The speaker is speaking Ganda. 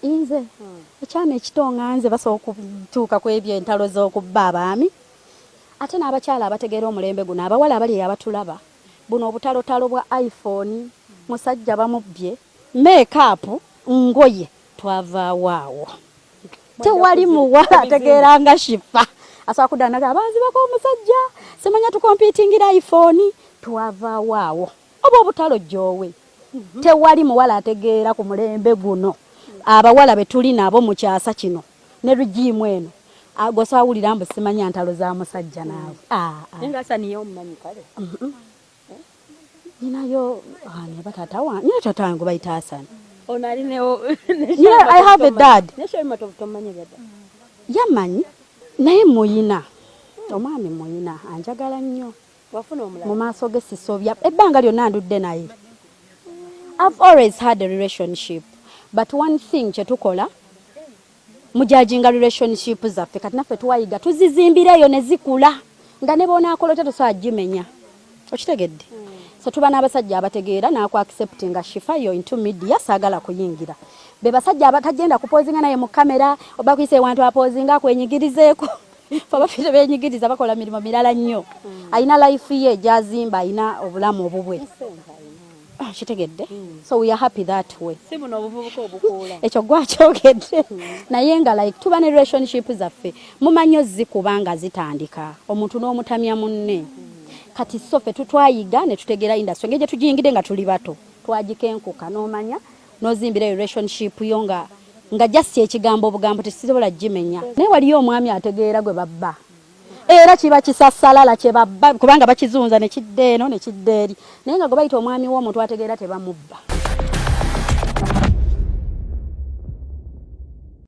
inze ekyama ekitonga nze basobola okutuuka ku ebyo entalo z'okubba abaami ate n'abakyala abategeera omulembe guno abawala abali abatulaba buno obutalotalo bwa iPhone musajja bamubbye make-up ngoye twavaawo tewali muwala ategeera nga Shifa asobola kudanaga abanzibako omusajja simanya tukompitingira iPhone twavaawo oba obutalo joowe tewali muwala ategeera ku mulembe guno abawala betuli nabo mu kyasa kino ne rujimu eno agosawulira mbu simanya ntalo za musajja naawe ngasa niyo mmanyi kale ninayo ne batata wange nina tata wange bayita Hassan onali neo yeah, I have a dad nesho matofutomanyi dada yamanyi naye muyina omwami muyina anjagala nnyo wafuna omulala mu maaso ge sisobya ebbanga lyonna ndudde naye. I've always had a relationship but one thing kyetukola mujajinga relationship zaffe kati naffe twayiga tuzizimbireyo ne zikula nga ne bonaakola tetusobola gimenya okitegedde. So tuba n'abasajja abategeera n'aku accept nga Shifa yo into media saagala kuyingira be basajja abatagenda kupozinga naye mu kamera oba kuyise wantu apozinga kwenyigirizeeko faba fite benyigiriza bakola mirimo mirala nnyo ayina life ye jazimba ayina obulamu obubwe kitegedde. So we are happy that way. sibuno obuvubuka obukola ekyo gwakyogedde naye nga like tuba ne relationship zaffe mumanyo zikubanga zitandika omuntu n'omutamya munne kati sofe tutwayiga ne tutegera industry ngeje tujingide nga tuli bato twajikenkuka n'omanya nozimbira relationship yo nga just ekigambo obugambo tesisobola jimenya naye waliyo omwami ategeera gwe babba era kiba kisassalala kye babba kubanga bakizunza ne kiddeeno ne kiddeeri naye nga gwe bayita omwami w'omuntu ategeera tebamubba.